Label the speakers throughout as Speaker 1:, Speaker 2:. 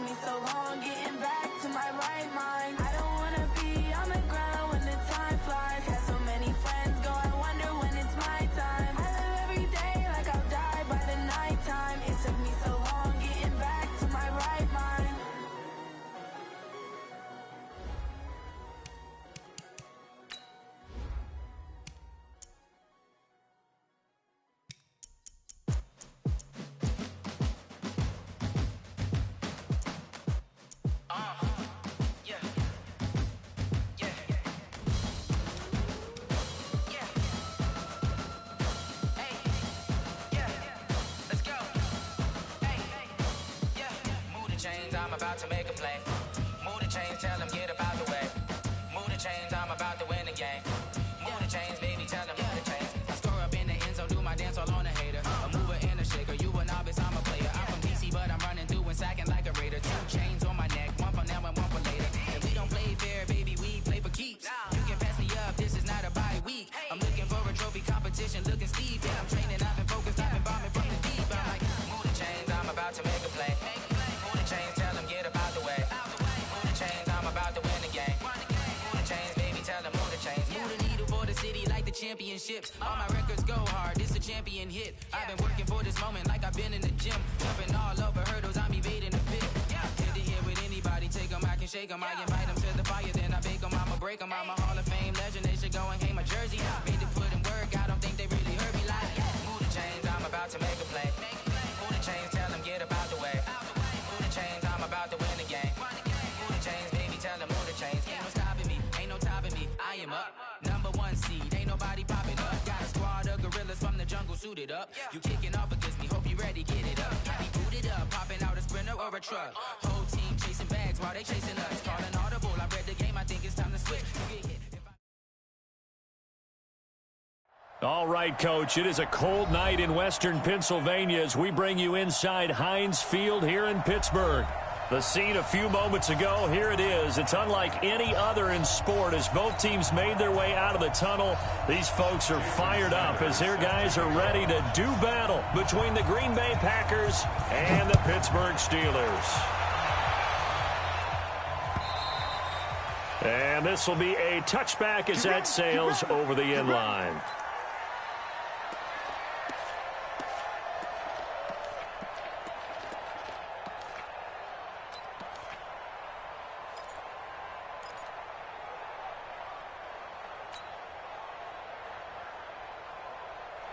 Speaker 1: me so long getting back to my right mind. I don't wanna be on the ground when the time flies. Had so many friends go, I wonder when it's my time. I live every day like I'll die by the nighttime. It took me so long getting back to my right mind.
Speaker 2: I'm about to make a play. Move the chains, tell them get up out the way. Move the chains, I'm about to win the game. Move the chains, baby, tell them move the chains. I score up in the end zone, do my dance all on a hater. A mover and a shaker, you a novice, I'm a player. I'm from DC, but I'm running through and sacking like a raider. 2 chains on my neck, one for now and one for later. And we don't play fair, baby, we play for keeps. You can pass me up, this is not a bye week. I'm looking for a trophy competition, looking steep. And I'm training, I've been focused, I've been bombing from the deep. I'm like, move the chains, I'm about to make a play. Move the chains, tell them get up out the way. Move the chains, I'm about to win the game. Move the chains, baby, tell them move the chains. Move the needle for the city like the championships. All my records go hard, this a champion hit. I've been working for this moment like I've been in the gym. Jumping all over hurdles, I'm evading the pit. Hit to hit with anybody, take them, I can shake them. I invite them to the fire, then I bake them. I'ma break them, I'm a Hall of Fame legend. They should go and hang my jersey. Made to put in work, I don't think they really heard me like. Move the chains, I'm about to make a play. Move the chains, tell them get up out the way. Move the chains, I'm about to win the game. Move the chains, baby, tell them move the chains. Ain't no stopping me, ain't no topping me. I am up, #1 seed, ain't nobody popping up. Got a squad of gorillas from the jungle suited up. You kicking off against me, hope you ready, get it up. Be booted up, popping out a Sprinter or a truck. Whole team chasing bags while they chasing us. Calling audible, I read the game, I think it's time to switch. You get hit.
Speaker 3: All right, Coach, it is a cold night in western Pennsylvania as we bring you inside Heinz Field here in Pittsburgh. The scene a few moments ago, here it is. It's unlike any other in sport as both teams made their way out of the tunnel. These folks are fired up as their guys are ready to do battle between the Green Bay Packers and the Pittsburgh Steelers. And this will be a touchback as that sails over the end line.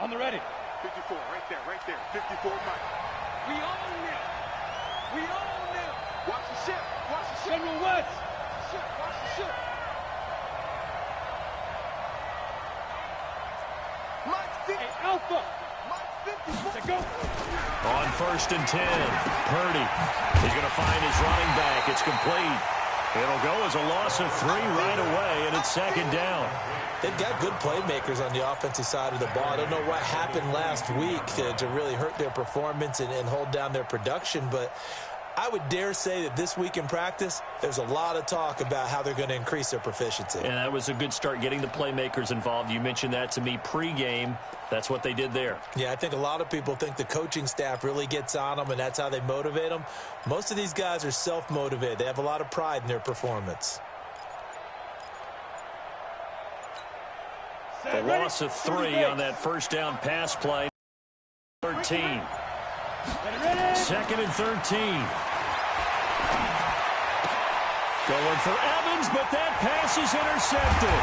Speaker 4: On the ready.
Speaker 5: 54, right there, 54 Mike.
Speaker 4: We own them. We own them.
Speaker 5: Watch the ship, watch the ship.
Speaker 4: General West.
Speaker 5: Watch the ship, watch the ship. Mike 50.
Speaker 4: Hey, Alpha.
Speaker 5: Mike 54.
Speaker 4: To go.
Speaker 3: On 1st and 10, Purdy is going to find his running back. It's complete. It'll go as a loss of 3 right away, and it's 2nd down.
Speaker 6: They've got good playmakers on the offensive side of the ball. I don't know what happened last week to really hurt their performance and hold down their production, but I would dare say that this week in practice, there's a lot of talk about how they're going to increase their proficiency.
Speaker 3: And that was a good start getting the playmakers involved. You mentioned that to me pregame. That's what they did there.
Speaker 6: Yeah, I think a lot of people think the coaching staff really gets on them, and that's how they motivate them. Most of these guys are self-motivated. They have a lot of pride in their performance.
Speaker 3: A loss of 3 on that first down pass play. 13. 2nd and 13. Going for Evans, but that pass is intercepted.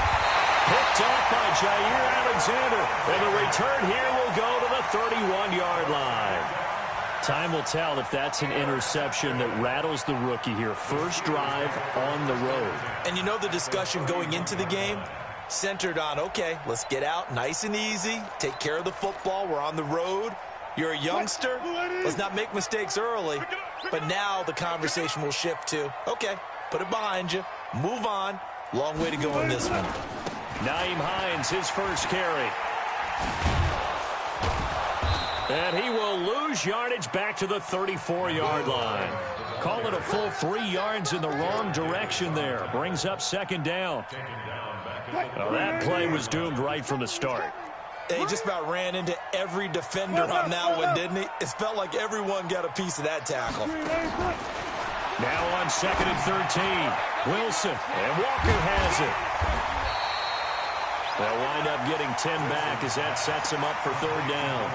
Speaker 3: Picked off by Jair Alexander. And the return here will go to the 31-yard line. Time will tell if that's an interception that rattles the rookie here. First drive on the road.
Speaker 6: And you know the discussion going into the game? Centered on, okay, let's get out nice and easy, take care of the football, we're on the road. You're a youngster, let's not make mistakes early. But now the conversation will shift to, okay, put it behind you, move on. Long way to go on this one.
Speaker 3: Nyheim Hines, his first carry. And he will lose yardage back to the 34-yard line. Call it a full 3 yards in the wrong direction there. Brings up 2nd down. Well, that play was doomed right from the start.
Speaker 6: He just about ran into every defender on that one, didn't he? It felt like everyone got a piece of that tackle.
Speaker 3: Now on 2nd and 13. Wilson, and Walker has it. They'll wind up getting 10 back as that sets them up for 3rd down.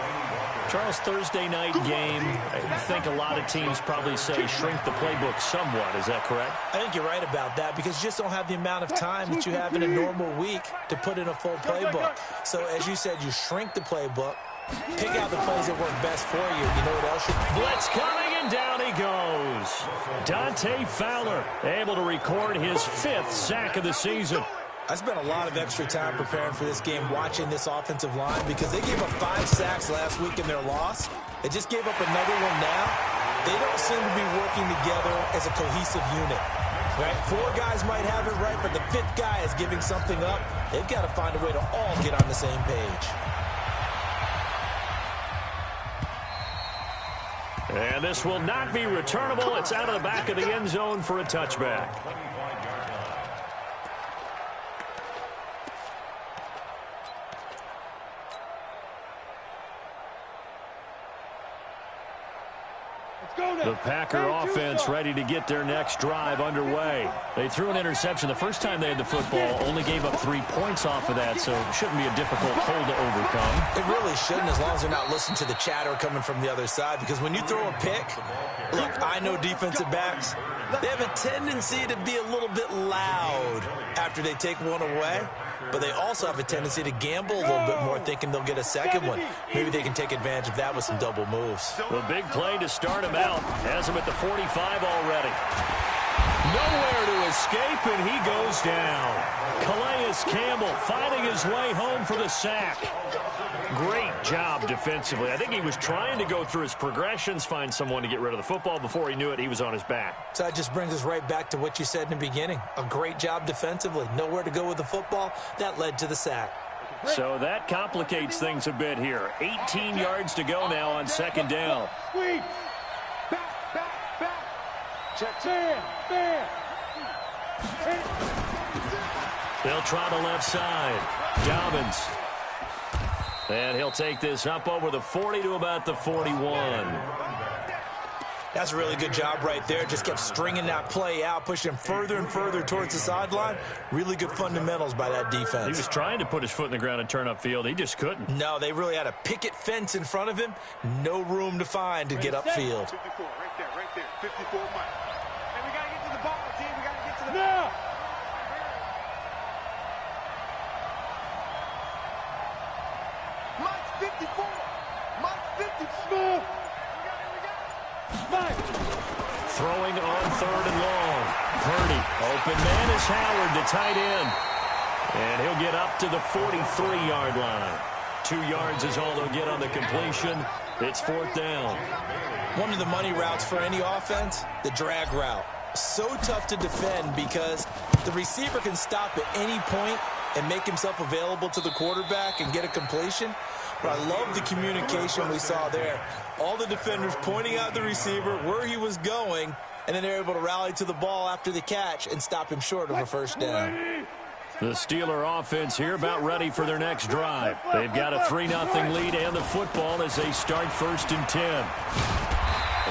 Speaker 3: Charles, Thursday night game, I think a lot of teams probably say shrink the playbook somewhat. Is that correct?
Speaker 6: I think you're right about that because you just don't have the amount of time that you have in a normal week to put in a full playbook. So, as you said, you shrink the playbook, pick out the plays that work best for you. You know what else?
Speaker 3: Blitz coming, and down he goes. Dante Fowler able to record his 5th sack of the season.
Speaker 6: I spent a lot of extra time preparing for this game watching this offensive line because they gave up 5 sacks last week in their loss. They just gave up another one now. They don't seem to be working together as a cohesive unit. Right? 4 guys might have it right, but the 5th guy is giving something up. They've got to find a way to all get on the same page.
Speaker 3: And this will not be returnable. It's out of the back of the end zone for a touchback. The Packer offense ready to get their next drive underway. They threw an interception the first time they had the football, only gave up 3 points off of that, so it shouldn't be a difficult hole to overcome.
Speaker 6: It really shouldn't, as long as they're not listening to the chatter coming from the other side, because when you throw a pick, look, I know defensive backs, they have a tendency to be a little bit loud after they take one away, but they also have a tendency to gamble a little bit more, thinking they'll get a second one. Maybe they can take advantage of that with some double moves.
Speaker 3: The big play to start him out has him at the 45 already. Nowhere to escape, and he goes down. Calais Campbell finding his way home for the sack. Great job defensively. I think he was trying to go through his progressions, find someone to get rid of the football. Before he knew it, he was on his back.
Speaker 6: So that just brings us right back to what you said in the beginning. A great job defensively. Nowhere to go with the football. That led to the sack.
Speaker 3: So that complicates things a bit here. 18 yards to go now on 2nd down.
Speaker 5: Sweep. Back. Check. Fair.
Speaker 3: They'll try the left side. Dobbins. And he'll take this up over the 40 to about the 41.
Speaker 6: That's a really good job right there. Just kept stringing that play out, pushing him further and further towards the sideline. Really good fundamentals by that defense.
Speaker 3: He was trying to put his foot in the ground and turn upfield. He just couldn't.
Speaker 6: No, they really had a picket fence in front of him. No room to find to get upfield.
Speaker 5: 54, right there. 54 Mike. Hey, we got to get to the ball, team. We got to get to the ball. Mike's 54. Mike's 54. Mike.
Speaker 3: Throwing on 3rd and long. Purdy. Open man is Howard, the tight end. And he'll get up to the 43-yard line. 2 yards is all they'll get on the completion. It's 4th down.
Speaker 6: One of the money routes for any offense, the drag route. So tough to defend because the receiver can stop at any point and make himself available to the quarterback and get a completion. But I love the communication we saw there. All the defenders pointing out the receiver, where he was going, and then they're able to rally to the ball after the catch and stop him short of a 1st down.
Speaker 3: The Steeler offense here about ready for their next drive. They've got a 3-0 lead and the football as they start 1st and 10.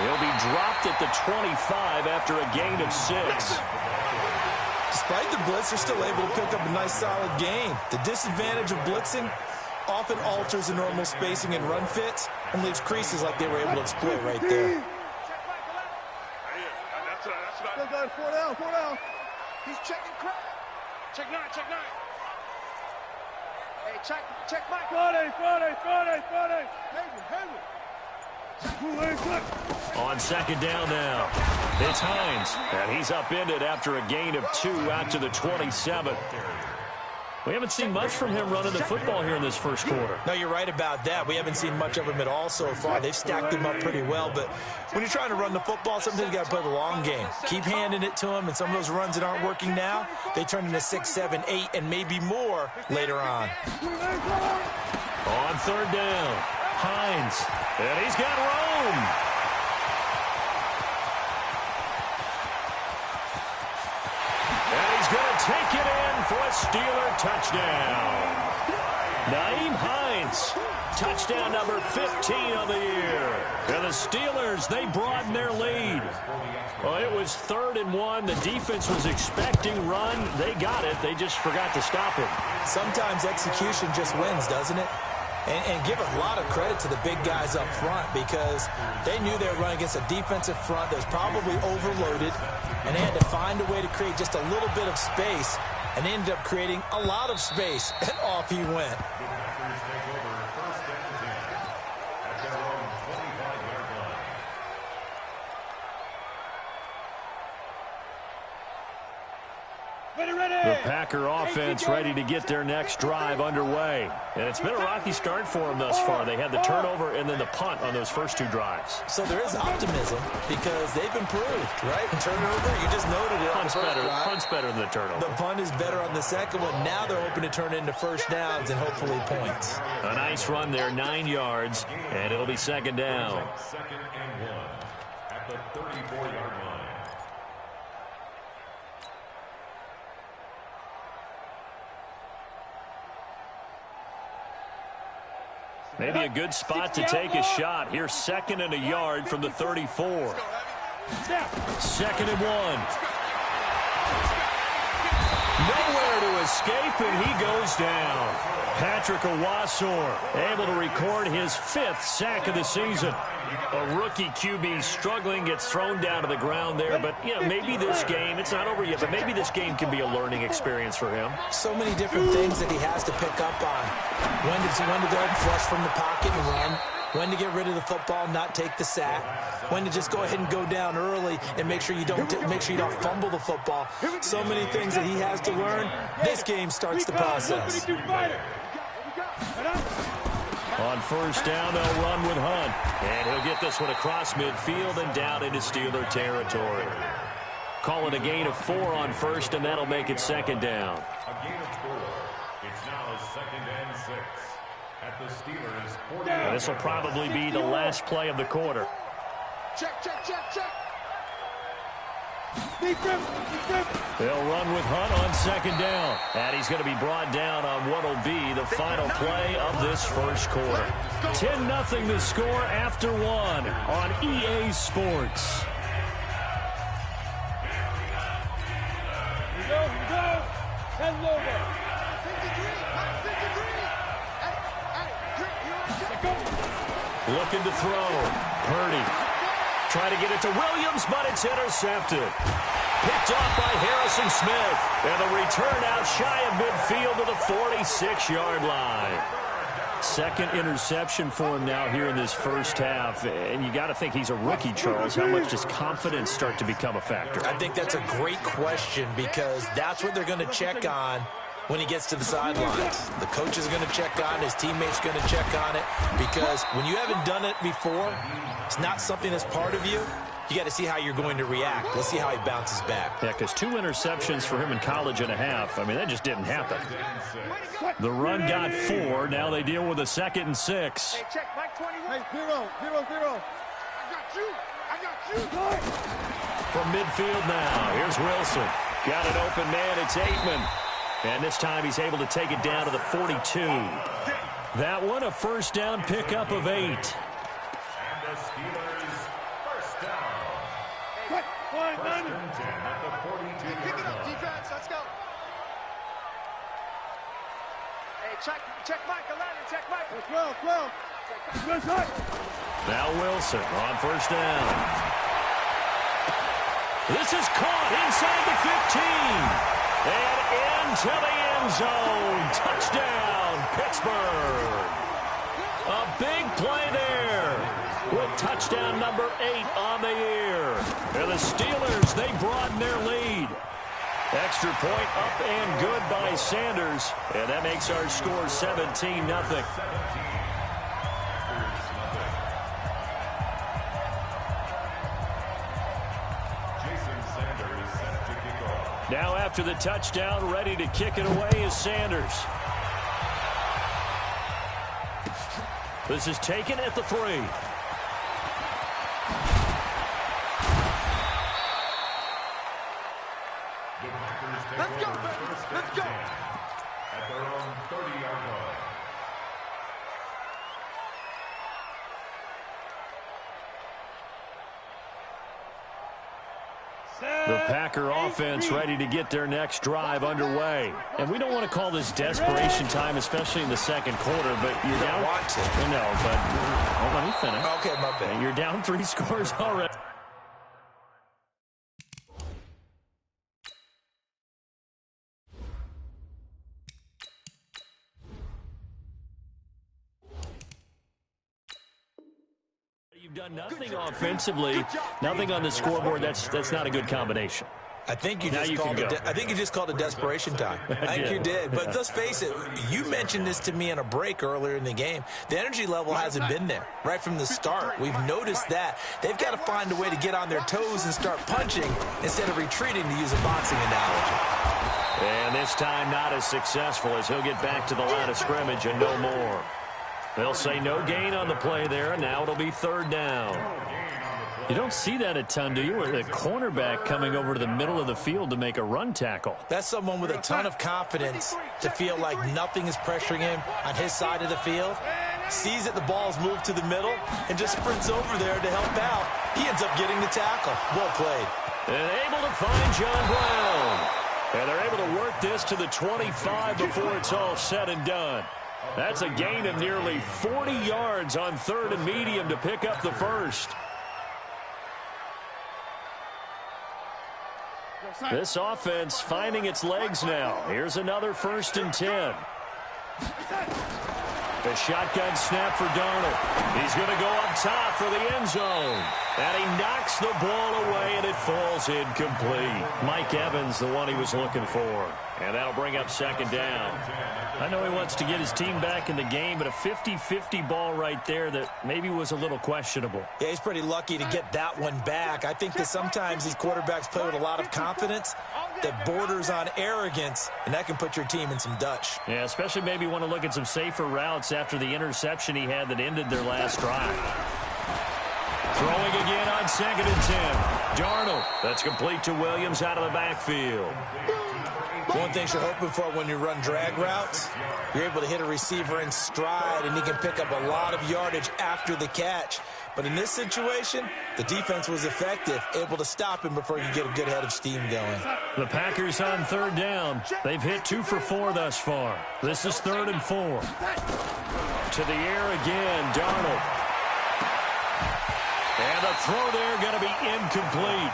Speaker 3: He'll be dropped at the 25 after a gain of 6.
Speaker 6: Despite the blitz, they're still able to pick up a nice solid gain. The disadvantage of blitzing often alters the normal spacing and run fits and leaves creases like they were able to exploit right there.
Speaker 5: That's 4 down. He's checking crap. Check 9. Hey, check Mike. Friday.
Speaker 3: On 2nd down now, it's Hines, and he's upended after a gain of 2 out to the 27. We haven't seen much from him running the football here in this first quarter.
Speaker 6: No, you're right about that. We haven't seen much of him at all so far. They've stacked him up pretty well, but when you're trying to run the football, sometimes you got to play the long game. Keep handing it to him, and some of those runs that aren't working now, they turn into 6, 7, 8, and maybe more later on.
Speaker 3: On 3rd down, Hines, and he's got room. And he's going to take it in for a Steeler touchdown. Nyheim Hines, touchdown number 15 of the year. And the Steelers, they broaden their lead. Well, it was is 3rd and 1. The defense was expecting run. They got it. They just forgot to stop him.
Speaker 6: Sometimes execution just wins, doesn't it? And give a lot of credit to the big guys up front because they knew they were running against a defensive front that was probably overloaded, and they had to find a way to create just a little bit of space, and they ended up creating a lot of space, and off he went.
Speaker 3: The Packer offense ready to get their next drive underway. And it's been a rocky start for them thus far. They had the turnover and then the punt on those first 2 drives.
Speaker 6: So there is optimism because they've improved, right? Turnover, you just noted it.
Speaker 3: Punt's better than the turnover.
Speaker 6: The punt is better on the second one. Now they're hoping to turn it into first downs and hopefully points.
Speaker 3: A nice run there, 9 yards, and it'll be 2nd down.
Speaker 7: 2nd and 1 at the 34-yard line.
Speaker 3: Maybe a good spot to take a shot. Here's 2nd and a yard from the 34. 2nd and 1. Nowhere to escape, and he goes down. Patrick Owasor able to record his 5th sack of the season. A rookie QB struggling, gets thrown down to the ground there. But, you know, maybe this game, it's not over yet, but maybe this game can be a learning experience for him.
Speaker 6: So many different things that he has to pick up on. When to go ahead and flush from the pocket and run. When to get rid of the football, not take the sack. When to just go ahead and go down early and make sure you don't fumble the football. So many things that he has to learn. This game starts the process.
Speaker 3: On 1st down, they'll run with Hunt. And he'll get this one across midfield and down into Steeler territory. Call it a gain of 4 on 1st, and that'll make it 2nd down.
Speaker 7: A gain of 4. It's now 2nd and 6 at the Steelers' 40.
Speaker 3: And this will probably be the last play of the quarter.
Speaker 5: Check.
Speaker 3: They'll run with Hunt on 2nd down. And he's going to be brought down on what will be the final play of this first quarter. 10-0 the score after 1 on EA Sports.
Speaker 4: Here we go. Head over.
Speaker 3: Looking to throw. Purdy. Trying to get it to Williams, but it's intercepted. Picked off by Harrison Smith. And the return out shy of midfield to the 46-yard line. 2nd interception for him now here in this first half. And you got to think he's a rookie, Charles. How much does confidence start to become a factor?
Speaker 6: I think that's a great question because that's what they're going to check on when he gets to the sidelines. The coach is going to check on it. His teammates going to check on it because when you haven't done it before, it's not something that's part of you. You got to see how you're going to react. Let's see how he bounces back.
Speaker 3: Yeah, because 2 interceptions for him in college and a half. I mean, that just didn't happen. The run got 4. Now they deal with a 2nd and 6.
Speaker 5: Hey, check, Mike 21.
Speaker 4: Hey, 0.
Speaker 5: I got you.
Speaker 3: From midfield now, here's Wilson. Got an open man, it's Aitman. And this time he's able to take it down to the 42. That one, a 1st down pickup of 8.
Speaker 7: And the Steelers' 1st down. First and 10 at the 42-yard line.
Speaker 5: Defense, let's go. Hey, check Mike, 11, check Mike.
Speaker 4: 12. Good shot.
Speaker 3: Now Wilson on 1st down. This is caught inside the 15. And into the end zone. Touchdown, Pittsburgh. A big play there with touchdown number 8 on the year. And the Steelers, they broaden their lead. Extra point up and good by Sanders. And that makes our score 17-0. Now after the touchdown, ready to kick it away is Sanders. This is taken at the 3.
Speaker 7: Let's go, baby. Let's go. At their own 30-yard line.
Speaker 3: The Packer offense ready to get their next drive underway. And we don't want to call this desperation time, especially in the second quarter, but you're down.
Speaker 6: Want to.
Speaker 3: No, but let me finish.
Speaker 6: Okay, my bad.
Speaker 3: You're down 3 scores already. You've done nothing offensively, nothing on the scoreboard. That's not a good combination.
Speaker 6: I think you just called it desperation time. I think you did. But let's face it, you mentioned this to me in a break earlier in the game. The energy level hasn't been there right from the start. We've noticed that. They've got to find a way to get on their toes and start punching instead of retreating, to use a boxing analogy.
Speaker 3: And this time not as successful, as he'll get back to the line of scrimmage and no more. They'll say no gain on the play there, and now it'll be 3rd down. You don't see that a ton, do you? With a cornerback coming over to the middle of the field to make a run tackle.
Speaker 6: That's someone with a ton of confidence to feel like nothing is pressuring him on his side of the field. Sees that the ball's moved to the middle and just sprints over there to help out. He ends up getting the tackle. Well played.
Speaker 3: And able to find John Brown. And they're able to work this to the 25 before it's all said and done. That's a gain of nearly 40 yards on 3rd and medium to pick up the first. This offense finding its legs now. Here's another 1st and 10. The shotgun snap for Darnold. He's going to go up top for the end zone. And he knocks the ball away, and it falls incomplete. Mike Evans, the one he was looking for. And that'll bring up 2nd down. I know he wants to get his team back in the game, but a 50-50 ball right there that maybe was a little questionable.
Speaker 6: Yeah, he's pretty lucky to get that one back. I think that sometimes these quarterbacks play with a lot of confidence that borders on arrogance, and that can put your team in some Dutch.
Speaker 3: Yeah, especially maybe want to look at some safer routes after the interception he had that ended their last drive. Throwing again on 2nd and 10. Darnold. That's complete to Williams out of the backfield.
Speaker 6: One thing you're hoping for when you run drag routes, you're able to hit a receiver in stride, and he can pick up a lot of yardage after the catch. But in this situation, the defense was effective, able to stop him before you get a good head of steam going.
Speaker 3: The Packers on 3rd down. They've hit 2 for 4 thus far. This is 3rd and 4. To the air again, Darnold. And the throw there going to be incomplete.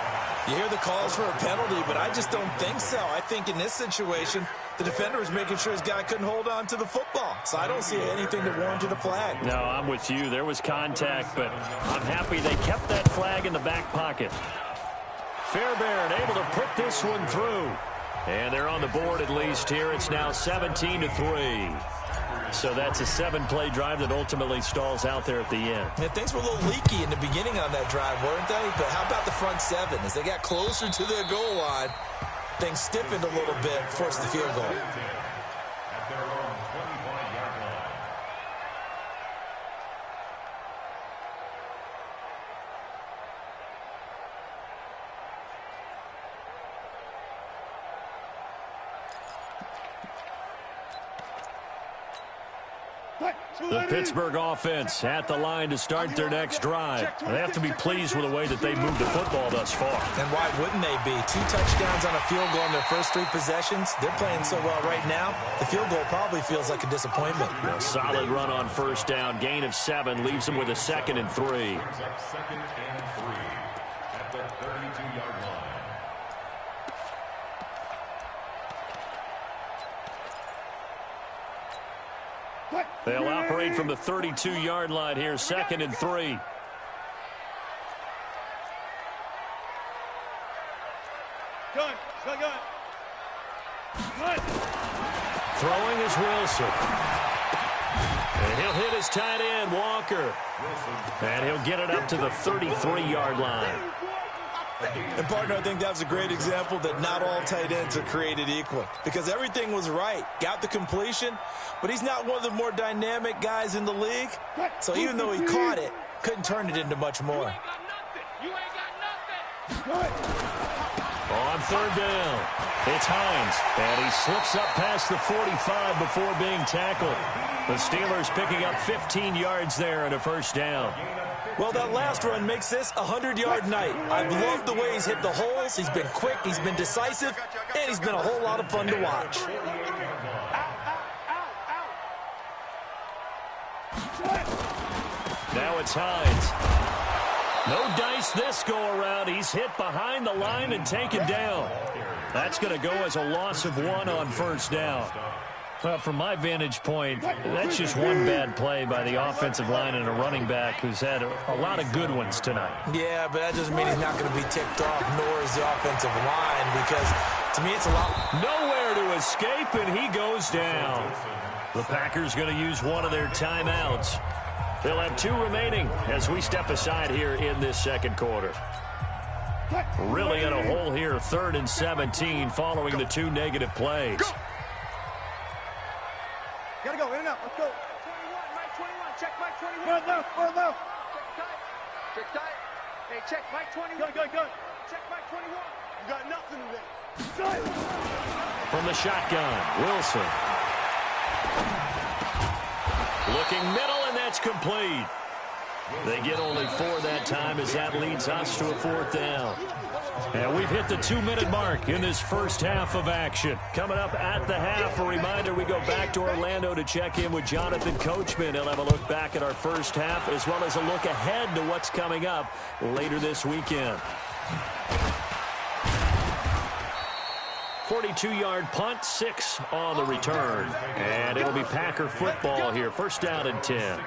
Speaker 6: You hear the calls for a penalty, but I just don't think so. I think in this situation, the defender was making sure his guy couldn't hold on to the football. So I don't see anything that warranted a flag.
Speaker 3: No, I'm with you. There was contact, but I'm happy they kept that flag in the back pocket. Fairbairn able to put this one through. And they're on the board at least here. It's now 17-3. So that's a 7-play drive that ultimately stalls out there at the end.
Speaker 6: Yeah, things were a little leaky in the beginning on that drive, weren't they? But how about the front 7? As they got closer to their goal line, things stiffened a little bit, forced the field goal.
Speaker 7: At their own 25-yard line.
Speaker 3: The Pittsburgh offense at the line to start their next drive. They have to be pleased with the way that they moved the football thus far.
Speaker 6: And why wouldn't they be? 2 touchdowns on a field goal in their first 3 possessions. They're playing so well right now, the field goal probably feels like a disappointment.
Speaker 3: A solid run on 1st down. Gain of 7 leaves them with a 2nd and 3.
Speaker 7: 2nd and 3 at the 32-yard line.
Speaker 3: They'll operate from the 32-yard line here, 2nd and 3. Throwing is Wilson. And he'll hit his tight end, Walker. And he'll get it up to the 33-yard line.
Speaker 6: And, partner, I think that was a great example that not all tight ends are created equal. Because everything was right. Got the completion, but he's not one of the more dynamic guys in the league. So even though he caught it, couldn't turn it into much more.
Speaker 3: On 3rd down, it's Hines. And he slips up past the 45 before being tackled. The Steelers picking up 15 yards there and a 1st down.
Speaker 6: Well, that last run makes this a 100-yard night. I've loved the way he's hit the holes. He's been quick, he's been decisive, and he's been a whole lot of fun to watch.
Speaker 3: Now it's Hines. No dice this go-around. He's hit behind the line and taken down. That's going to go as a loss of 1 on first down. Well, from my vantage point, that's just one bad play by the offensive line and a running back who's had a lot of good ones tonight.
Speaker 6: Yeah, but that doesn't mean he's not going to be ticked off, nor is the offensive line, because to me it's a lot.
Speaker 3: Nowhere to escape, and he goes down. The Packers going to use one of their timeouts. They'll have 2 remaining as we step aside here in this second quarter. Really in a hole here, 3rd and 17 following the 2 negative plays.
Speaker 4: Gotta go, in and out, let's go. 21, Mike 21, check Mike 21. Run left, run left. Check tight. Hey, check Mike 21. Go. Check Mike 21. You got nothing today.
Speaker 3: From the shotgun, Wilson. Looking middle, and that's complete. They get only 4 that time as that leads us to a 4th down. And we've hit the 2-minute mark in this first half of action. Coming up at the half, a reminder, we go back to Orlando to check in with Jonathan Coachman. He'll have a look back at our first half as well as a look ahead to what's coming up later this weekend. 42-yard punt, 6 on the return. And it'll be Packer football here. First down and 10.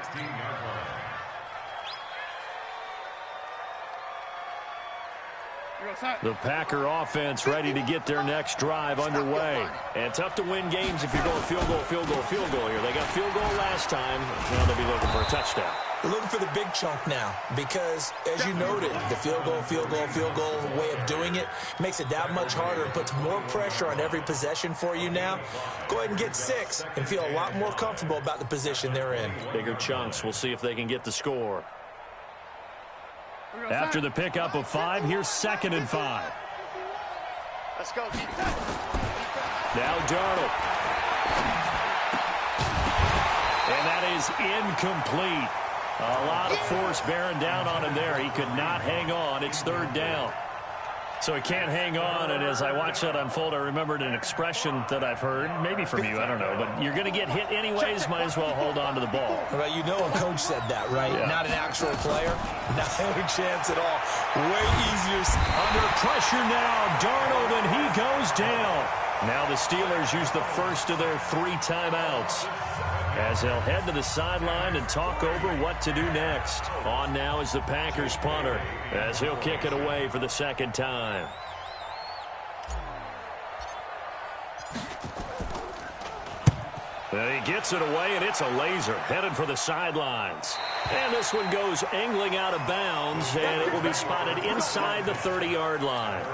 Speaker 3: The Packer offense ready to get their next drive underway. And tough to win games if you're going field goal here. They got field goal last time. Now they'll be looking for a touchdown.
Speaker 6: They're looking for the big chunk now because, as you noted, the field goal way of doing it makes it that much harder and puts more pressure on every possession for you now. Go ahead and get 6 and feel a lot more comfortable about the position they're in.
Speaker 3: Bigger chunks. We'll see if they can get the score. After the pickup of 5, here's 2nd and 5.
Speaker 4: Let's go.
Speaker 3: Now Darnold. And that is incomplete. A lot of force bearing down on him there. He could not hang on. It's 3rd down. So he can't hang on, and as I watched that unfold, I remembered an expression that I've heard, maybe from you, I don't know, but you're going to get hit anyways, might as well hold on to the ball.
Speaker 6: Well, you know a coach said that, right?
Speaker 3: Yeah.
Speaker 6: Not an actual player. Not a chance at all. Way easier.
Speaker 3: Under pressure now, Darnold, and he goes down. Now the Steelers use the first of their 3 timeouts as they'll head to the sideline and talk over what to do next. On now is the Packers punter as he'll kick it away for the 2nd time. And he gets it away, and it's a laser headed for the sidelines. And this one goes angling out of bounds, and it will be spotted inside the 30-yard line.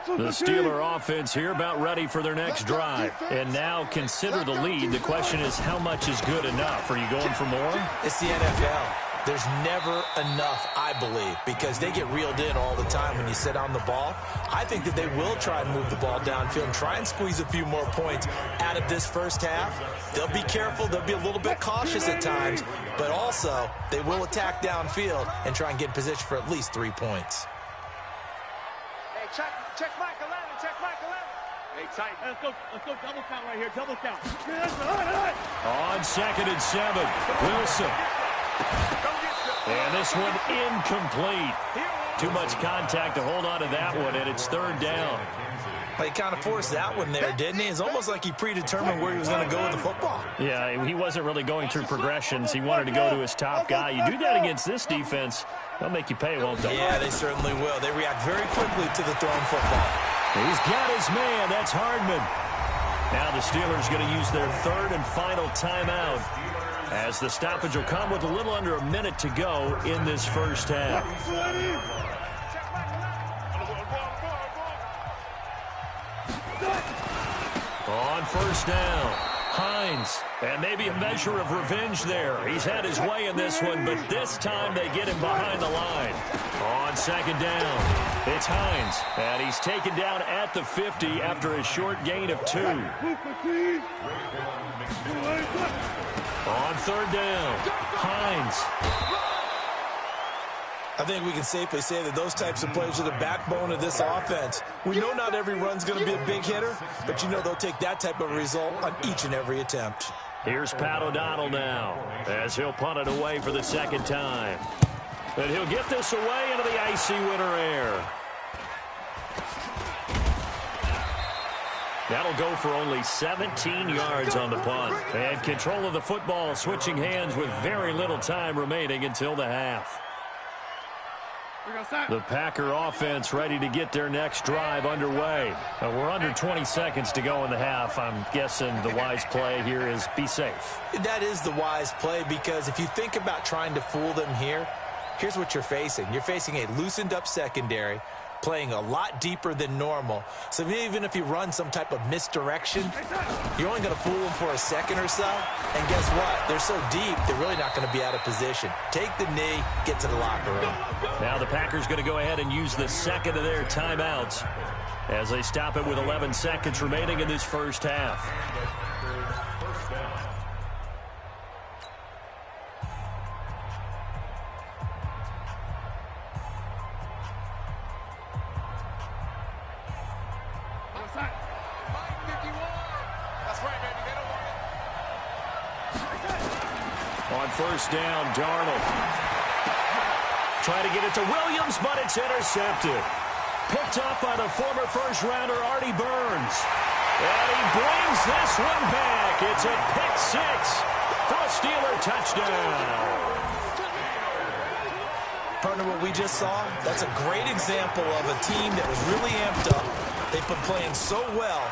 Speaker 3: The Steeler offense here about ready for their next drive. And now consider the lead. The question is, how much is good enough? Are you going for more?
Speaker 6: It's the NFL. There's never enough, I believe, because they get reeled in all the time when you sit on the ball. I think that they will try and move the ball downfield and try and squeeze a few more points out of this first half. They'll be careful. They'll be a little bit cautious at times, but also they will attack downfield and try and get in position for at least 3 points.
Speaker 4: Hey, check Mike 11, check Mike 11. Hey, tight. Let's go double count right here, double count.
Speaker 3: On 2nd and 7, Wilson. And this one incomplete. Too much contact to hold on to that one, and it's 3rd down.
Speaker 6: He kind of forced that one there, didn't he? It's almost like he predetermined where he was going to go with the football.
Speaker 3: Yeah, he wasn't really going through progressions. He wanted to go to his top guy. You do that against this defense, they'll make you pay, won't they?
Speaker 6: Yeah, they certainly will. They react very quickly to the thrown football.
Speaker 3: He's got his man. That's Hardman. Now the Steelers going to use their 3rd and final timeout, as the stoppage will come with a little under a minute to go in this first half. On first down, Hines. And maybe a measure of revenge there. He's had his way in this one, but this time they get him behind the line. On 2nd down. It's Hines, and he's taken down at the 50 after a short gain of 2. On third down, Hines.
Speaker 6: I think we can safely say that those types of plays are the backbone of this offense. We know not every run's going to be a big hitter, but you know they'll take that type of result on each and every attempt.
Speaker 3: Here's Pat O'Donnell now, as he'll punt it away for the second time. And he'll get this away into the icy winter air. That'll go for only 17 yards on the punt. And control of the football switching hands with very little time remaining until the half. The Packer offense ready to get their next drive underway. We're under 20 seconds to go in the half. I'm guessing the wise play here is be safe.
Speaker 6: That is the wise play, because if you think about trying to fool them here, here's what you're facing. You're facing a loosened up secondary, playing a lot deeper than normal. So even if you run some type of misdirection, you're only going to fool them for a second or so. And guess what? They're so deep, they're really not going to be out of position. Take the knee, get to the locker room.
Speaker 3: Now the Packers going to go ahead and use the second of their timeouts as they stop it with 11 seconds remaining in this first half. On first down, Darnold. Trying to get it to Williams, but it's intercepted. Picked up by the former first-rounder Artie Burns. And he brings this one back. It's a pick six for a Steeler touchdown.
Speaker 6: Partner, what we just saw, that's a great example of a team that was really amped up. They've been playing so well,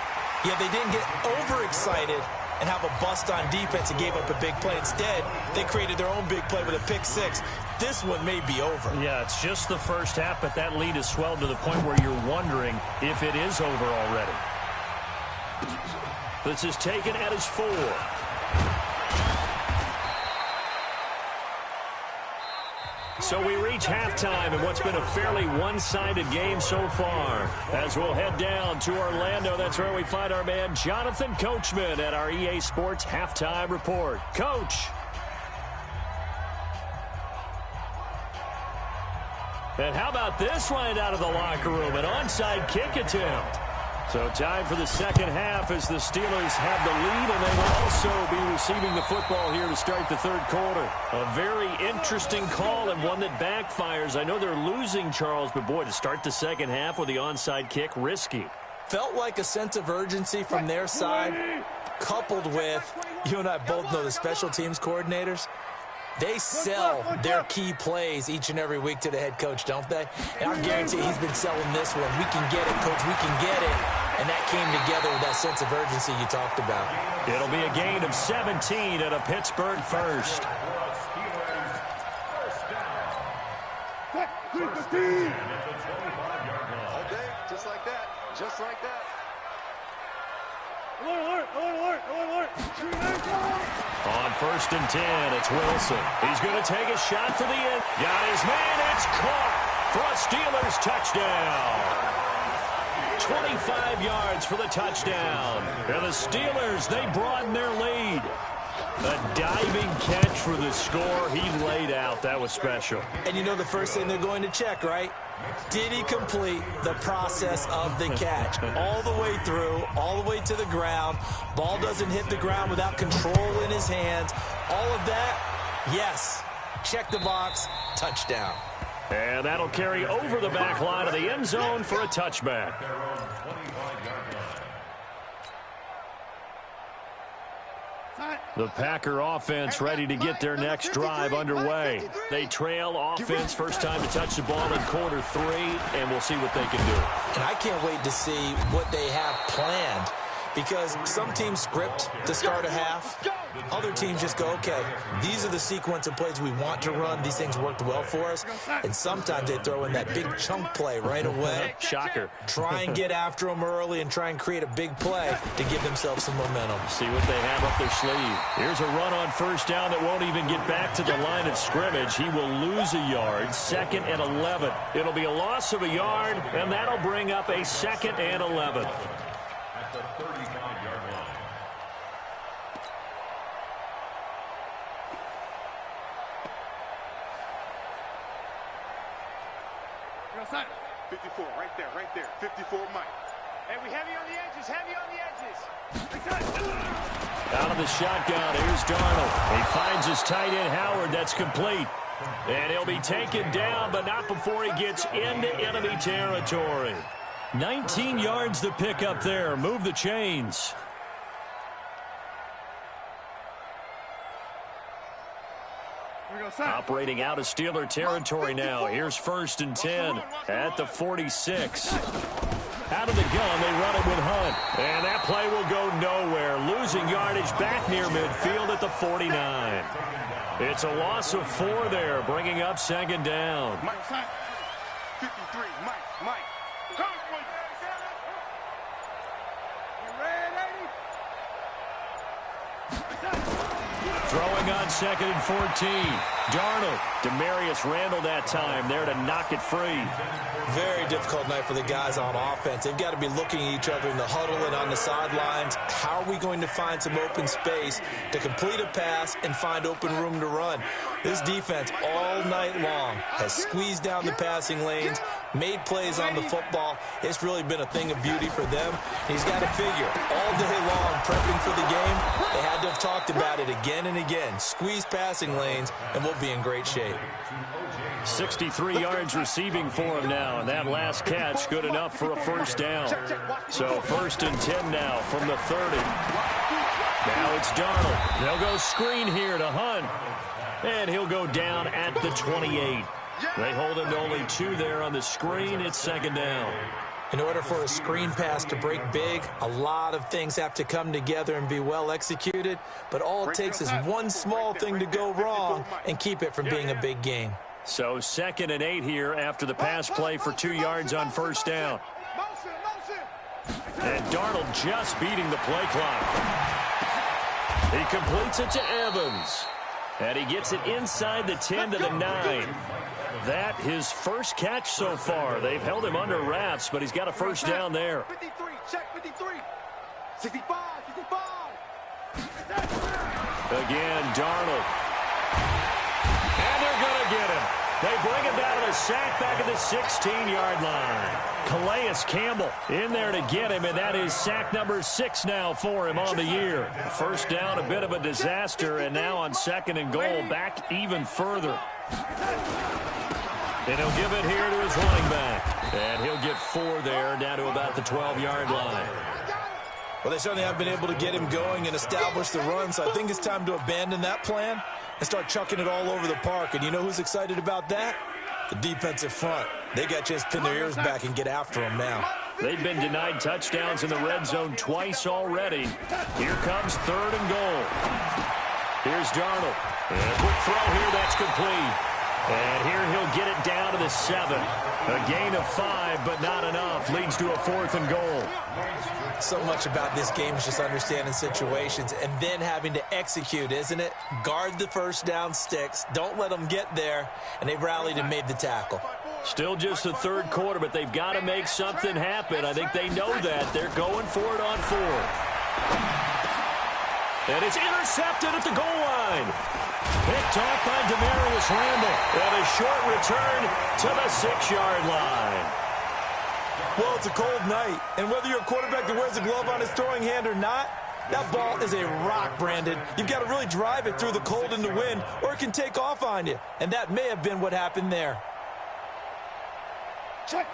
Speaker 6: yet they didn't get overexcited and have a bust on defense and gave up a big play. Instead, they created their own big play with a pick six. This one may be over.
Speaker 3: Yeah, it's just the first half, but that lead has swelled to the point where you're wondering if it is over already. This is taken at his 4. So we reach halftime in what's been a fairly one-sided game so far. As we'll head down to Orlando, that's where we find our man Jonathan Coachman at our EA Sports Halftime Report. Coach. And how about this one out of the locker room? An onside kick attempt. So time for the second half as the Steelers have the lead, and they will also be receiving the football here to start the third quarter. A very interesting call and one that backfires. I know they're losing, Charles, but boy, to start the second half with the onside kick, risky.
Speaker 6: Felt like a sense of urgency from their side, coupled with, you and I both know the special teams coordinators. They sell their key plays each and every week to the head coach, don't they? And I guarantee he's been selling this one. We can get it, coach. We can get it. And that came together with that sense of urgency you talked about.
Speaker 3: It'll be a gain of 17 and a Pittsburgh first.
Speaker 5: Okay, just like that. Just like that.
Speaker 4: Alert.
Speaker 3: On first and 10, it's Wilson. He's going to take a shot for the end. Got his man. It's caught for a Steelers touchdown. 25 yards for the touchdown. And the Steelers, they broaden their lead. A diving catch for the score. He laid out. That was special.
Speaker 6: And you know the first thing they're going to check, right? Did he complete the process of the catch? All the way through, all the way to the ground. Ball doesn't hit the ground without control in his hands. All of that, yes. Check the box, touchdown.
Speaker 3: And that'll carry over the back line of the end zone for a touchback. The Packer offense ready to get their next drive underway. They trail offense, first time to touch the ball in quarter 3, and we'll see what they can do.
Speaker 6: And I can't wait to see what they have planned, because some teams script to start a half. other teams just go, okay, these are the sequence of plays we want to run. These things worked well for us. And sometimes they throw in that big chunk play right away.
Speaker 3: Shocker.
Speaker 6: Try and get after them early and try and create a big play to give themselves some momentum.
Speaker 3: See what they have up their sleeve. Here's a run on first down that won't even get back to the line of scrimmage. He will lose a yard. 2nd and 11. It'll be a loss of a yard, and that'll bring up a 2nd and 11.
Speaker 7: At the 35-yard line.
Speaker 4: Go side.
Speaker 5: 54, right there. 54, Mike.
Speaker 4: Hey, we heavy on the edges, heavy on the edges.
Speaker 3: Out of the shotgun, here's Darnold. He finds his tight end, Howard. That's complete. And he'll be taken down, but not before he gets into enemy territory. 19 yards to pick up there. Move the chains. Operating out of Steeler territory now. Here's 1st and 10 at the 46. Out of the gun, they run it with Hunt. And that play will go nowhere. Losing yardage back near midfield at the 49. It's a loss of 4 there, bringing up 2nd down.
Speaker 5: Mike, 53, Mike.
Speaker 3: Throwing on 2nd and 14. Darnold. Demarius Randall that time there to knock it free.
Speaker 6: Very difficult night for the guys on offense. They've got to be looking at each other in the huddle and on the sidelines. How are we going to find some open space to complete a pass and find open room to run? This defense all night long has squeezed down the passing lanes, made plays on the football. It's really been a thing of beauty for them. He's got to figure all day long prepping for the game. They had to have talked about it again and again. Squeeze passing lanes, and we'll be in great shape.
Speaker 3: 63 yards receiving for him now, and that last catch good enough for a 1st down. So 1st and 10 now from the 30. Now it's Darnold. They'll go screen here to Hunt, and he'll go down at the 28. They hold him to only 2 there on the screen. It's 2nd down.
Speaker 6: In order for a screen pass to break big, a lot of things have to come together and be well executed, but all it takes is one small thing to go wrong and keep it from being a big game.
Speaker 3: So 2nd and 8 here after the pass play for 2 yards on 1st down. And Darnold just beating the play clock. He completes it to Evans. And he gets it inside the 10 to the 9. That his first catch so far. They've held him under wraps, but he's got a 1st down there.
Speaker 4: 53, check 53. 65.
Speaker 3: Again, Darnold. And they're going to get him. They bring him down to the sack back at the 16-yard line. Calais Campbell in there to get him, and that is sack number 6 now for him on the year. 1st down, a bit of a disaster, and now on 2nd and goal, back even further. And he'll give it here to his running back. And he'll get 4 there, down to about the 12-yard line.
Speaker 6: Well, they certainly haven't been able to get him going and establish the run, so I think it's time to abandon that plan and start chucking it all over the park. And you know who's excited about that? The defensive front. They got to just pin their ears back and get after him now.
Speaker 3: They've been denied touchdowns in the red zone twice already. Here comes 3rd and goal. Here's Darnold. And a quick throw here, that's complete. And here he'll get it down to the 7. A gain of 5, but not enough. Leads to a 4th and goal.
Speaker 6: So much about this game is just understanding situations and then having to execute, isn't it? Guard the 1st down sticks. Don't let them get there. And they've rallied and made the tackle.
Speaker 3: Still just the 3rd quarter, but they've got to make something happen. I think they know that. They're going for it on 4th. And it's intercepted at the goal line. Picked off by Demarius Randall. And a short return to the 6-yard line.
Speaker 6: Well, it's a cold night, and whether you're a quarterback that wears a glove on his throwing hand or not, that ball is a rock, Brandon. You've got to really drive it through the cold and the wind, or it can take off on you. And that may have been what happened there.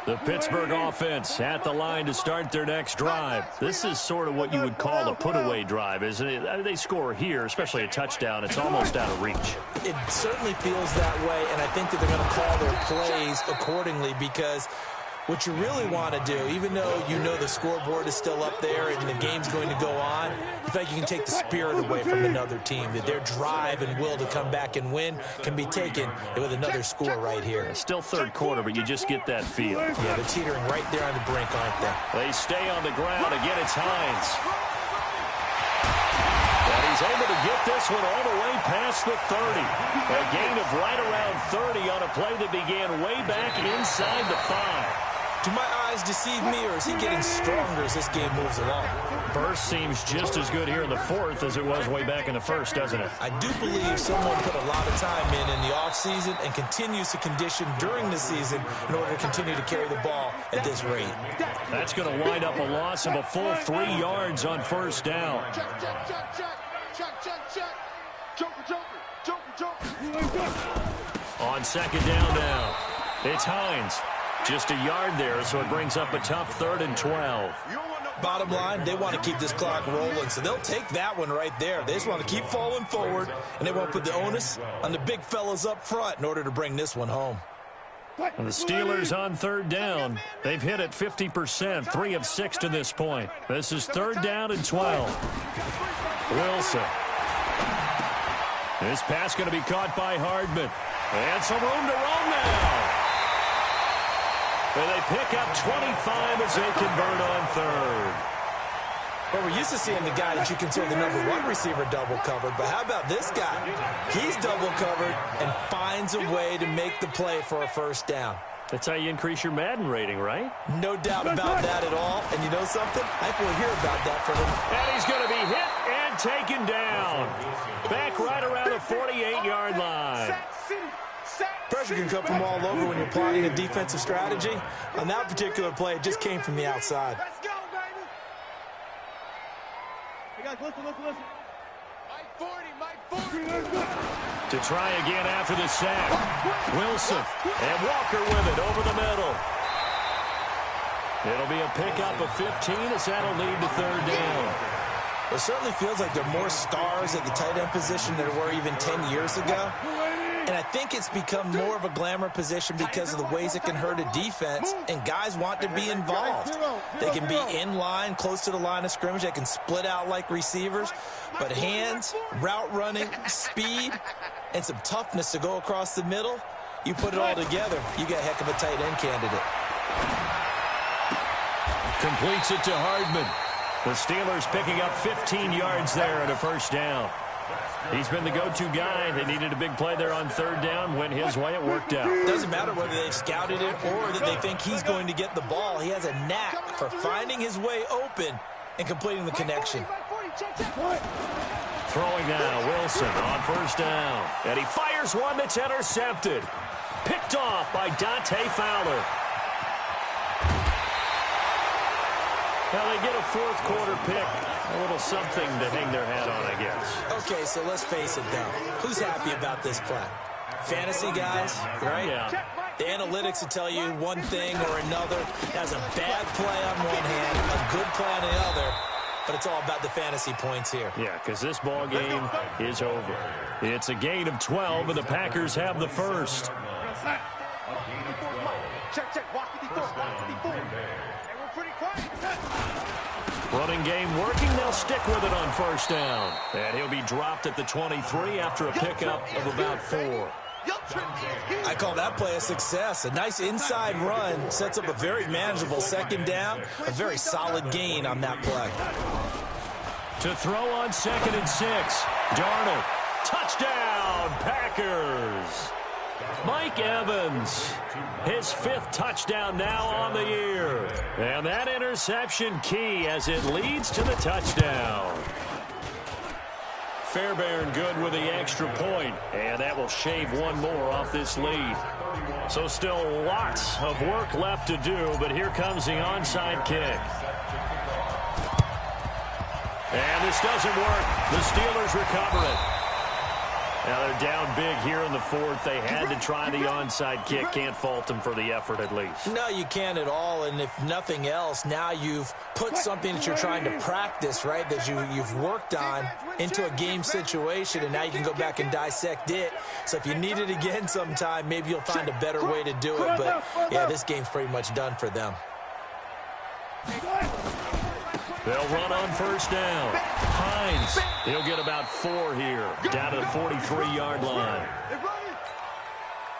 Speaker 3: The Pittsburgh offense at the line to start their next drive. This is sort of what you would call a put-away drive, isn't it? I mean, they score here, especially a touchdown. It's almost out of reach.
Speaker 6: It certainly feels that way, and I think that they're going to call their plays accordingly because What you really want to do, even though you know the scoreboard is still up there and the game's going to go on, you think you can take the spirit away from another team, that their drive and will to come back and win can be taken with another score right here.
Speaker 3: Still third quarter, but you just get that feel.
Speaker 6: Yeah, they're teetering right there on the brink, aren't they?
Speaker 3: They stay on the ground. Again, it's Hines. And he's able to get this one all the way past the 30. A gain of right around 30 on a play that began way back inside the 5.
Speaker 6: Do my eyes deceive me, or is he getting stronger as this game moves along?
Speaker 3: Burst seems just as good here in the 4th as it was way back in the 1st, doesn't it?
Speaker 6: I do believe someone put a lot of time in the offseason and continues to condition during the season in order to continue to carry the ball at this rate.
Speaker 3: That's going to wind up a loss of a full 3 yards on first down. On second down now, it's Hines. Just a yard there, so it brings up a tough 3rd and 12.
Speaker 6: Bottom line, they want to keep this clock rolling, so they'll take that one right there. They just want to keep falling forward, and they won't put the onus on the big fellas up front in order to bring this one home.
Speaker 3: And the Steelers on 3rd down. They've hit it 50%, 3 of 6 to this point. This is 3rd down and 12. Wilson. This pass going to be caught by Hardman. And some room to run now. And they pick up 25 as they convert on 3rd.
Speaker 6: Well, we're used to seeing the guy that you consider the number 1 receiver double covered, but how about this guy? He's double covered and finds a way to make the play for a first down.
Speaker 3: That's how you increase your Madden rating, right?
Speaker 6: No doubt about that at all. And you know something? I think we'll hear about that from him.
Speaker 3: And he's going to be hit and taken down. Back right around the 48-yard line.
Speaker 6: Pressure can come from all over when you're plotting a defensive strategy. On that particular play, it just came from the outside.
Speaker 4: Let's go, baby. Hey, guys, listen. Mike 40.
Speaker 3: To try again after the sack. Wilson and Walker with it over the middle. It'll be a pickup of 15 as that'll lead to 3rd down.
Speaker 6: It certainly feels like there are more stars at the tight end position than there were even 10 years ago. And I think it's become more of a glamour position because of the ways it can hurt a defense, and guys want to be involved. They can be in line, close to the line of scrimmage. They can split out like receivers. But hands, route running, speed, and some toughness to go across the middle, you put it all together, you got a heck of a tight end candidate.
Speaker 3: Completes it to Hardman. The Steelers picking up 15 yards there and a first down. He's been the go-to guy. They needed a big play there on 3rd down. Went his way. It worked out.
Speaker 6: Doesn't matter whether they've scouted it or that they think he's going to get the ball. He has a knack for finding his way open and completing the connection.
Speaker 3: Throwing now, Wilson on first down. And he fires one that's intercepted. Picked off by Dante Fowler. Well, they get a 4th quarter pick. A little something to hang their hat on, I guess.
Speaker 6: Okay, so let's face it, though. Who's happy about this play? Fantasy guys, right?
Speaker 3: Yeah.
Speaker 6: The analytics will tell you one thing or another. That's a bad play on one hand, a good play on the other, but it's all about the fantasy points here.
Speaker 3: Yeah, because this ball game is over. It's a gain of 12, and the Packers have the first.
Speaker 4: Check. Walk 54. And we're pretty quiet.
Speaker 3: Running game working. They'll stick with it on first down. And he'll be dropped at the 23 after a pickup of about 4.
Speaker 6: I call that play a success. A nice inside run sets up a very manageable second down. A very solid gain on that play.
Speaker 3: To throw on 2nd and 6. Darnold. Touchdown, Packers. Mike Evans, his 5th touchdown now on the year. And that interception key as it leads to the touchdown. Fairbairn good with the extra point, and that will shave one more off this lead. So still lots of work left to do, but here comes the onside kick. And this doesn't work. The Steelers recover it. Now they're down big here in the fourth. They had to try the onside kick. Can't fault them for the effort at least.
Speaker 6: No, you can't at all. And if nothing else, now you've put something that you're trying to practice, right, that you've worked on into a game situation, and now you can go back and dissect it. So if you need it again sometime, maybe you'll find a better way to do it. But, yeah, this game's pretty much done for them.
Speaker 3: They'll run on first down. Hines, he'll get about 4 here, down to the 43-yard line.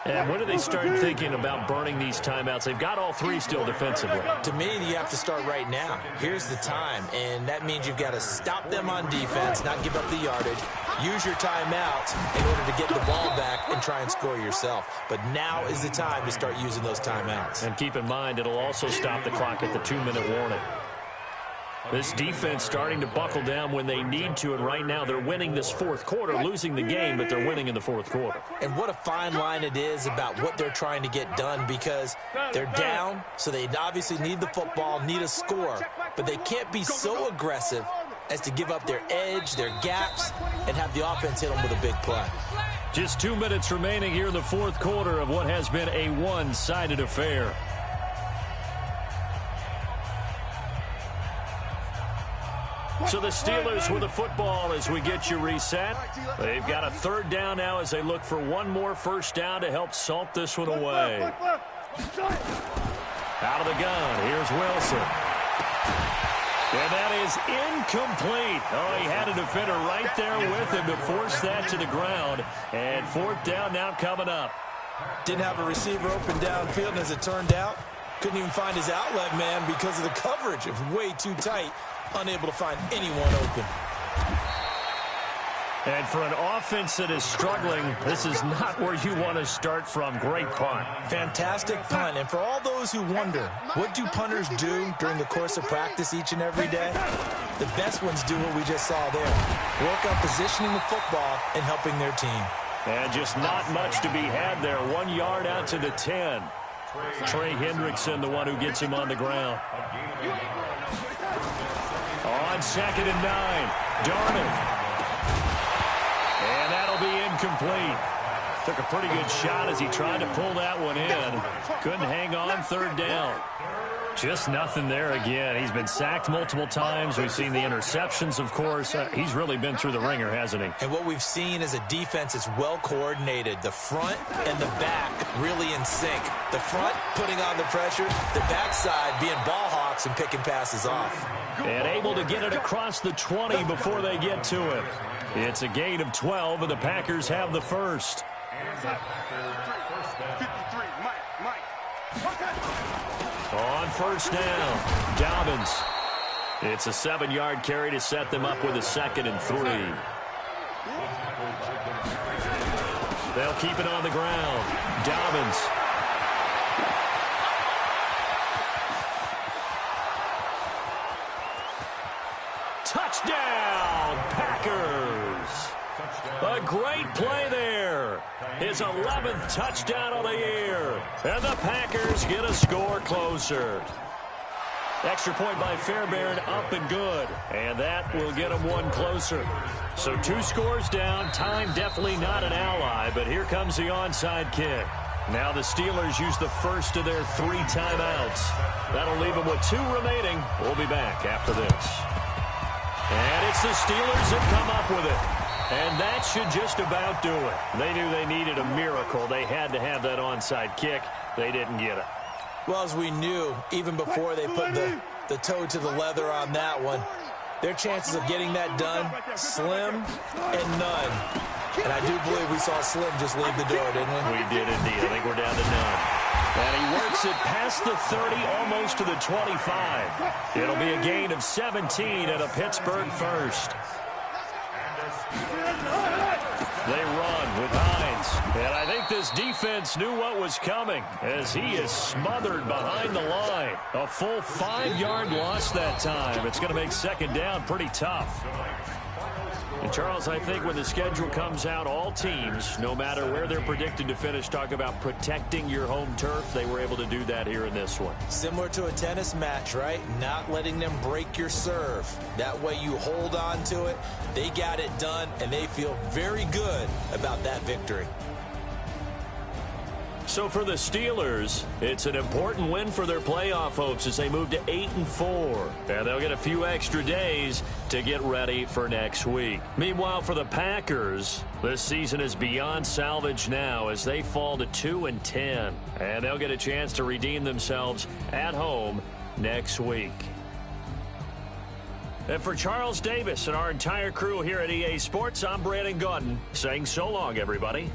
Speaker 3: And when do they start thinking about burning these timeouts? They've got all 3 still defensively.
Speaker 6: To me, you have to start right now. Here's the time, and that means you've got to stop them on defense, not give up the yardage, use your timeouts in order to get the ball back and try and score yourself. But now is the time to start using those timeouts.
Speaker 3: And keep in mind, it'll also stop the clock at the 2-minute warning. This defense starting to buckle down when they need to, and right now they're winning this fourth quarter, losing the game, but they're winning in the fourth quarter.
Speaker 6: And what a fine line it is about what they're trying to get done, because they're down, so they obviously need the football, need a score, but they can't be so aggressive as to give up their edge, their gaps, and have the offense hit them with a big play.
Speaker 3: Just 2 minutes remaining here in the fourth quarter of what has been a one-sided affair. So the Steelers with the football as we get you reset. They've got a 3rd down now as they look for one more first down to help salt this one away. Out of the gun, here's Wilson. And that is incomplete. Oh, he had a defender right there with him to force that to the ground. And 4th down now coming up.
Speaker 6: Didn't have a receiver open downfield, and as it turned out, couldn't even find his outlet man because of the coverage. It was way too tight. Unable to find anyone open.
Speaker 3: And for an offense that is struggling, this is not where you want to start from. Great punt.
Speaker 6: Fantastic punt. And for all those who wonder, what do punters do during the course of practice each and every day? The best ones do what we just saw there. Work on positioning the football and helping their team.
Speaker 3: And just not much to be had there. 1 yard out to the 10. Trey Hendrickson, the one who gets him on the ground. On 2nd and 9, Darnold. And that'll be incomplete. Took a pretty good shot as he tried to pull that one in. Couldn't hang on 3rd down. Just nothing there again. He's been sacked multiple times. We've seen the interceptions, of course. He's really been through the ringer, hasn't he?
Speaker 6: And what we've seen is a defense that's well coordinated. The front and the back really in sync. The front putting on the pressure. The backside being ball hawks and picking passes off.
Speaker 3: And able to get it across the 20 before they get to it. It's a gain of 12, and the Packers have the first.
Speaker 5: 53, Mike.
Speaker 3: On first down, Dobbins. It's a 7-yard carry to set them up with a 2nd and 3. They'll keep it on the ground. Dobbins. Touchdown, Packers. A great play there. His 11th touchdown of the year. And the Packers get a score closer. Extra point by Fairbairn, up and good. And that will get them one closer. So 2 scores down. Time definitely not an ally, but here comes the onside kick. Now the Steelers use the first of their 3 timeouts. That'll leave them with 2 remaining. We'll be back after this. And it's the Steelers that come up with it. And that should just about do it. They knew they needed a miracle. They had to have that onside kick. They didn't get it.
Speaker 6: Well, as we knew, even before they put the toe to the leather on that one, their chances of getting that done, slim and none. And I do believe we saw Slim just leave the door, didn't we?
Speaker 3: We did indeed. I think we're down to none. And he works it past the 30, almost to the 25. It'll be a gain of 17 and a Pittsburgh first. They run with Hines. And I think this defense knew what was coming as he is smothered behind the line. A full 5-yard loss that time. It's going to make 2nd down pretty tough. And Charles, I think when the schedule comes out, all teams, no matter where they're predicted to finish, talk about protecting your home turf. They were able to do that here in this one.
Speaker 6: Similar to a tennis match, right? Not letting them break your serve. That way you hold on to it. They got it done, and they feel very good about that victory.
Speaker 3: So for the Steelers, it's an important win for their playoff hopes as they move to 8-4. And they'll get a few extra days to get ready for next week. Meanwhile, for the Packers, this season is beyond salvage now as they fall to 2-10. And they'll get a chance to redeem themselves at home next week. And for Charles Davis and our entire crew here at EA Sports, I'm Brandon Gaudin saying so long, everybody.